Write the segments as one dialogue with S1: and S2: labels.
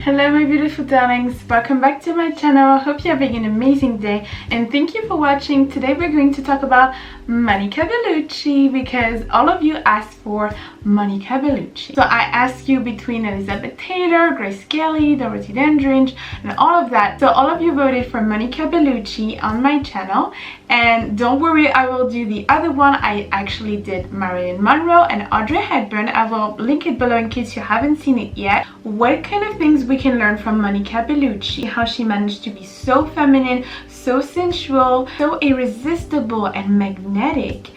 S1: Hello my beautiful darlings, welcome back to my channel. I hope you're having an amazing day and thank you for watching. Today we're going to talk about Monica Bellucci because all of you asked for Monica Bellucci. So I asked you between Elizabeth Taylor, Grace Kelly, Dorothy Dandridge and all of that. So all of you voted for Monica Bellucci on my channel, and don't worry, I will do the other one. I actually did Marilyn Monroe and Audrey Hepburn. I will link it below in case you haven't seen it yet. What kind of things we can learn from Monica Bellucci, how she managed to be so feminine, so sensual, so irresistible and magnetic.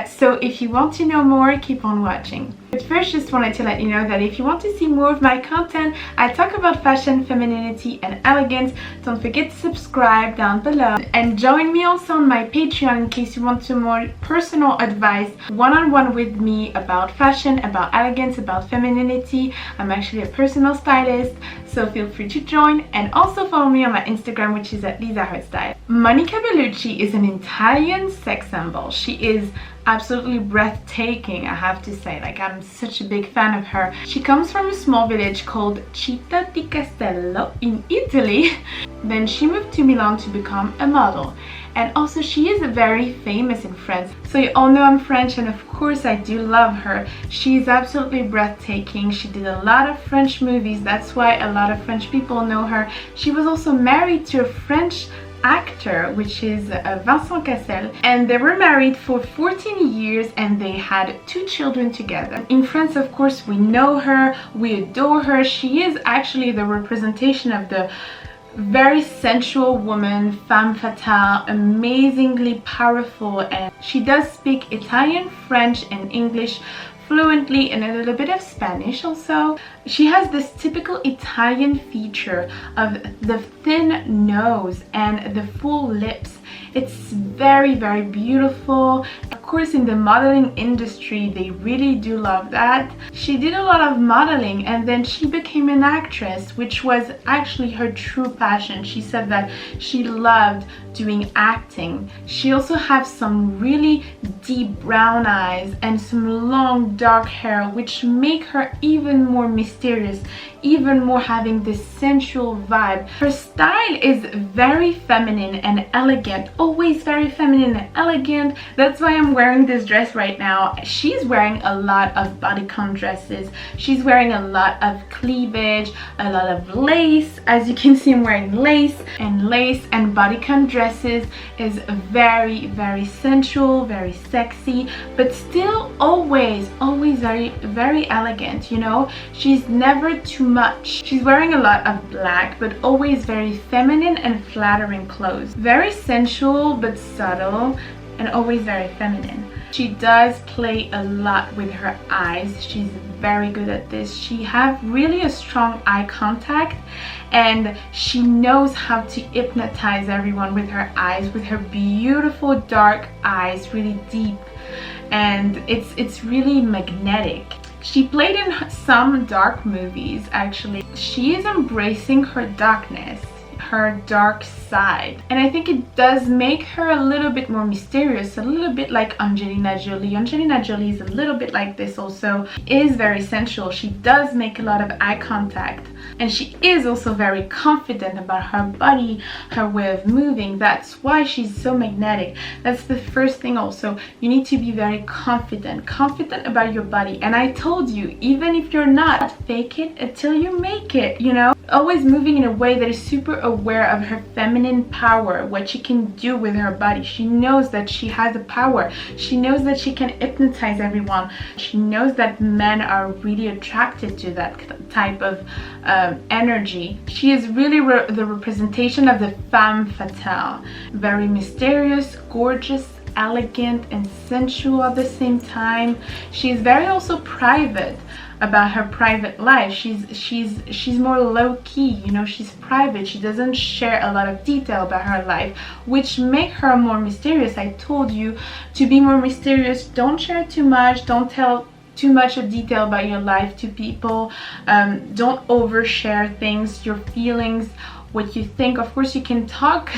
S1: So if you want to know more, keep on watching. But first, just wanted to let you know that if you want to see more of my content, I talk about fashion, femininity and elegance. Don't forget to subscribe down below and join me also on my Patreon in case you want some more personal advice one-on-one with me about fashion, about elegance, about femininity. I'm actually a personal stylist, so feel free to join, and also follow me on my Instagram, which is at Lisa Hairstyle. Monica Bellucci is an Italian sex symbol. She is absolutely breathtaking, I have to say. Like, I'm such a big fan of her. She comes from a small village called Città di Castello in Italy. Then she moved to Milan to become a model, and also she is very famous in France. So you all know I'm French, and of course I do love her. She's absolutely breathtaking. She did a lot of French movies, that's why a lot of French people know her. She was also married to a French actor, which is Vincent Cassel, and they were married for 14 years and they had 2 children together. In France, of course, we know her, we adore her. She is actually the representation of the very sensual woman, femme fatale, amazingly powerful, and she does speak Italian, French and English fluently, and a little bit of Spanish also. She has this typical Italian feature of the thin nose and the full lips. It's very, very beautiful. Of course, in the modeling industry, they really do love that. She did a lot of modeling and then she became an actress, which was actually her true passion. She said that she loved doing acting. She also has some really deep brown eyes and some long dark hair, which make her even more mysterious, even more having this sensual vibe. Her style is very feminine and elegant, always very feminine and elegant. That's why I'm wearing this dress right now. She's wearing a lot of bodycon dresses. She's wearing a lot of cleavage, a lot of lace. As you can see, I'm wearing lace and bodycon dresses is very, very sensual, very sexy, but still always very, very elegant, you know? She's never too much. She's wearing a lot of black, but always very feminine and flattering clothes. Very sensual, but subtle, and always very feminine. She does play a lot with her eyes. She's very good at this. She has really a strong eye contact, and she knows how to hypnotize everyone with her eyes, with her beautiful dark eyes, really deep, and it's really magnetic. She played in some dark movies actually. She is embracing her darkness, her dark side, and I think it does make her a little bit more mysterious, a little bit like Angelina Jolie. Angelina Jolie is a little bit like this also. She is very sensual. She does make a lot of eye contact, and she is also very confident about her body, her way of moving. That's why she's so magnetic. That's the first thing also. You need to be very confident about your body. And I told you, even if you're not, fake it until you make it, you know? Always moving in a way that is super aware of her feminine power, what she can do with her body. She knows that she has the power. She knows that she can hypnotize everyone. She knows that men are really attracted to that type of energy. She is really the representation of the femme fatale. Very mysterious, gorgeous, elegant and sensual at the same time. She's very also private about her private life. She's more low-key, you know. She's private. She doesn't share a lot of detail about her life, which make her more mysterious. I told you to be more mysterious. Don't share too much. Don't tell too much of detail about your life to people. Don't overshare things, your feelings, what you think. Of course you can talk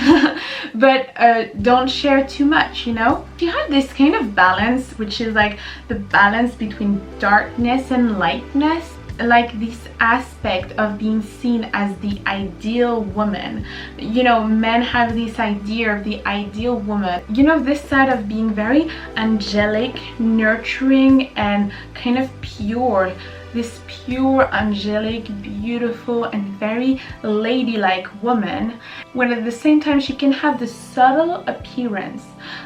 S1: but don't share too much, you know. She had this kind of balance, which is like the balance between darkness and lightness. like this aspect of being seen as the ideal woman. You know, men have this idea of the ideal woman, you know, this side of being very angelic, nurturing, and kind of pure. This pure, angelic, beautiful, and very ladylike woman, when at the same time she can have the subtle appearance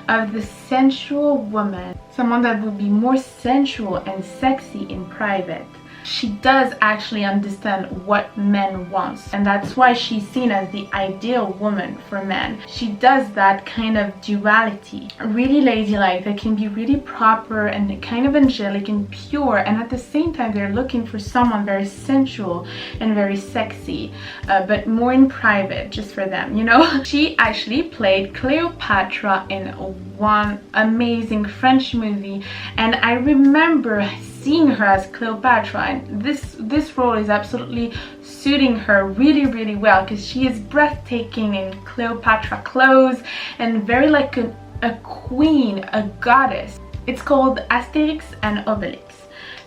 S1: of the sensual woman, someone that would be more sensual and sexy in private. She does actually understand what men want, and that's why she's seen as the ideal woman for men. She does that kind of duality, really ladylike, that can be really proper and kind of angelic and pure, and at the same time they're looking for someone very sensual and very sexy, but more in private, just for them, you know. She actually played Cleopatra in one amazing French movie, and I remember seeing her as Cleopatra, and this role is absolutely suiting her really well, because she is breathtaking in Cleopatra clothes and very like a queen, a goddess. It's called Asterix and Obelix,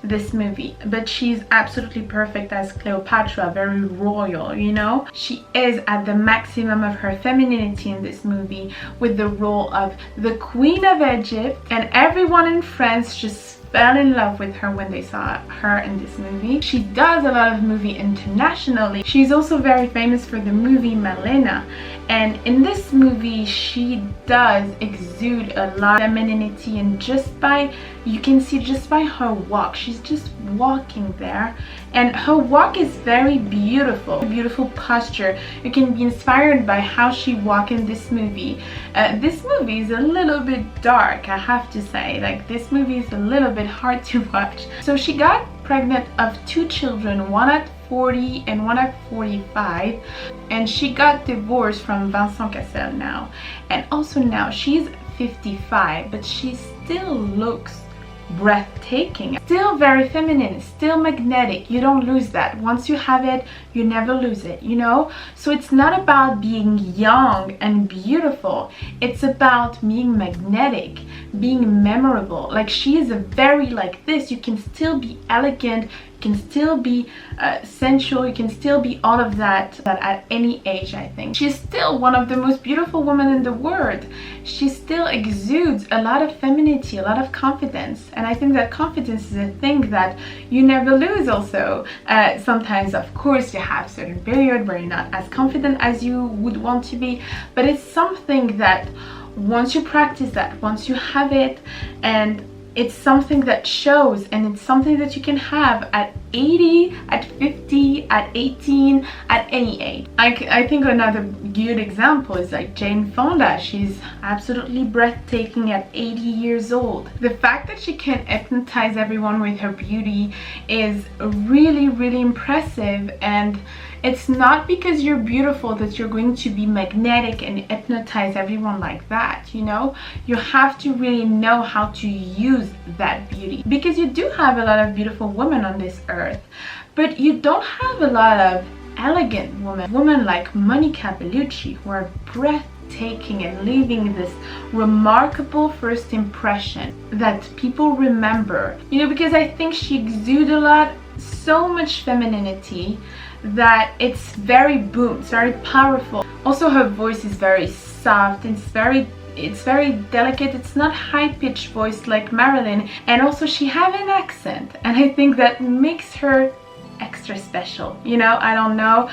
S1: this movie, but she's absolutely perfect as Cleopatra, very royal, you know. She is at the maximum of her femininity in this movie, with the role of the Queen of Egypt, and everyone in France just fell in love with her when they saw her in this movie. She does a lot of movie internationally. She's also very famous for the movie Malena, and in this movie she does exude a lot of femininity, and just by, you can see just by her walk, she's just walking there, and her walk is very beautiful, beautiful posture. You can be inspired by how she walks in this movie. This movie is a little bit dark, I have to say. Like, this movie is a little bit hard to watch. So she got pregnant of 2 children, one at 40 and one at 45, and she got divorced from Vincent Cassel now, and also now she's 55, but she still looks breathtaking, still very feminine, still magnetic. You don't lose that. Once you have it, you never lose it, you know. So it's not about being young and beautiful, it's about being magnetic, being memorable. Like, she is a very like this. You can still be elegant, you can still be sensual, you can still be all of that at any age. I think she's still one of the most beautiful women in the world. She still exudes a lot of femininity, a lot of confidence, and I think that confidence is a thing that you never lose also. Sometimes, of course, you have certain period where you're not as confident as you would want to be, but it's something that once you practice that, once you have it, and it's something that shows, and it's something that you can have at 80, at 50, at 18, at any age. I think another good example is like Jane Fonda. She's absolutely breathtaking at 80 years old. The fact that she can hypnotize everyone with her beauty is really impressive, and it's not because you're beautiful that you're going to be magnetic and hypnotize everyone like that, you know. You have to really know how to use that beauty, because you do have a lot of beautiful women on this earth, but you don't have a lot of elegant women like Monica Bellucci, who are breathtaking and leaving this remarkable first impression that people remember, you know, because I think she exudes a lot, so much femininity, that it's very boom, it's very powerful. Also, her voice is very soft, it's very delicate, it's not high-pitched voice like Marilyn, and also she have an accent, and I think that makes her extra special, you know. I don't know,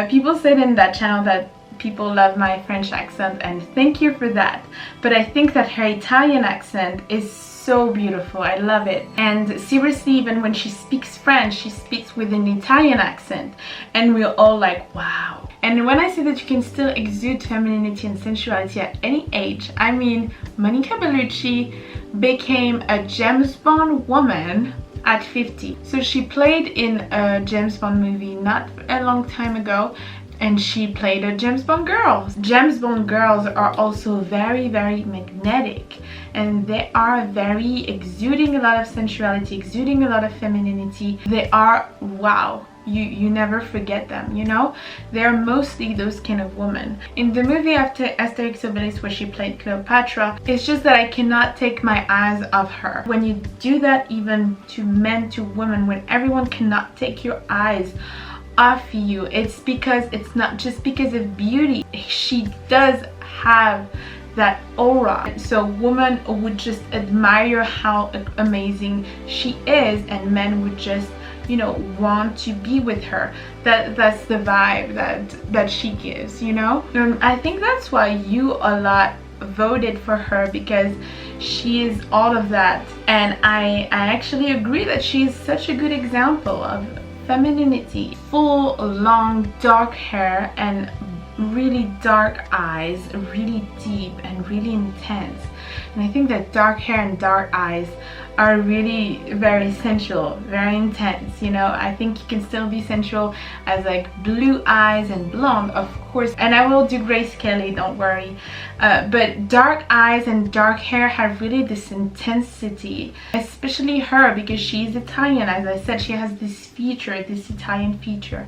S1: people said in that channel that people love my French accent, and thank you for that, but I think that her Italian accent is so beautiful. I love it. And seriously, even when she speaks French, she speaks with an Italian accent, and we're all like, wow. And when I say that you can still exude femininity and sensuality at any age, I mean, Monica Bellucci became a James Bond woman at 50. So she played in a James Bond movie not a long time ago, and she played a James Bond girl. James Bond girls are also very magnetic, and they are very exuding a lot of sensuality, exuding a lot of femininity. They are, wow, you never forget them, you know. They're mostly those kind of women. In the movie after Asterix Obelix, where she played Cleopatra, it's just that I cannot take my eyes off her. When you do that even to men, to women, when everyone cannot take your eyes off you, it's because it's not just because of beauty. She does have that aura, so women would just admire how amazing she is, and men would just, you know, want to be with her. That's the vibe that she gives, you know. I think that's why you a lot voted for her, because she is all of that. And I actually agree that she is such a good example of femininity. Full long dark hair and really dark eyes, really deep and really intense. And I think that dark hair and dark eyes are really very sensual, very intense, you know. I think you can still be sensual as like blue eyes and blonde, of course, and I will do Grace Kelly, don't worry, but dark eyes and dark hair have really this intensity, especially her, because she's Italian. As I said, she has this feature, this Italian feature.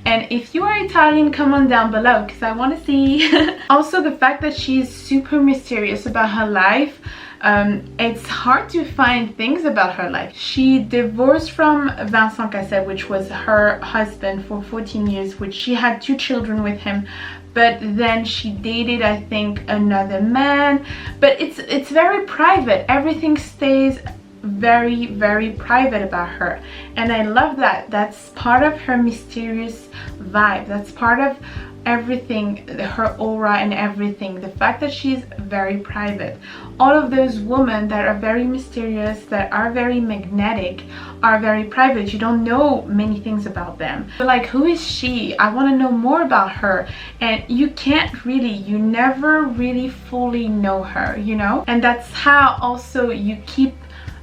S1: And if you are Italian, come on down below because I want to see. Also, the fact that she's super mysterious about her life. It's hard to find things about her life. She divorced from Vincent Cassel, which was her husband for 14 years, which she had 2 children with him, but then she dated, I think, another man. But it's very private. Everything stays very, very private about her, and I love that. That's part of her mysterious vibe. That's part of everything, her aura and everything. The fact that she's very private. All of those women that are very mysterious, that are very magnetic, are very private. You don't know many things about them. You're like, who is she? I want to know more about her. And you can't really, you never really fully know her, you know. And that's how also you keep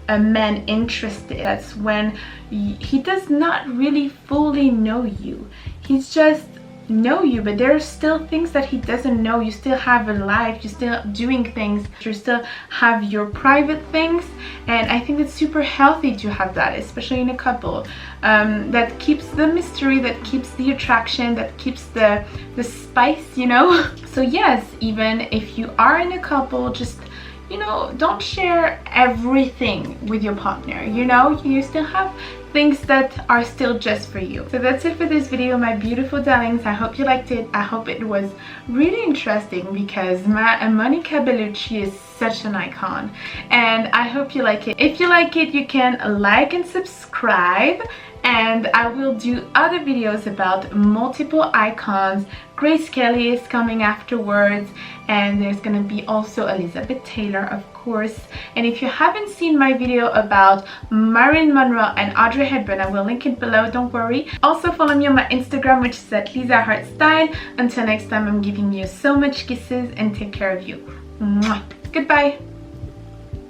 S1: a man interested. That's when he does not really fully know you. He's just know you, but there are still things that he doesn't know. You still have a life, you're still doing things, you still have your private things, and I think it's super healthy to have that, especially in a couple. That keeps the mystery, that keeps the attraction, that keeps the spice, you know. So yes, even if you are in a couple, just, you know, don't share everything with your partner, you know. You still have things that are still just for you. So that's it for this video, my beautiful darlings. I hope you liked it. I hope it was really interesting, because Monica Bellucci is such an icon, and I hope you like it. If you like it, you can like and subscribe, and I will do other videos about multiple icons. Grace Kelly is coming afterwards, and there's gonna be also Elizabeth Taylor, of course. And if you haven't seen my video about Marilyn Monroe and Audrey Hepburn, I will link it below, don't worry. Also follow me on my Instagram, which is at Lisa Hartstein. Until next time, I'm giving you so much kisses, and take care of you. Mwah. Goodbye.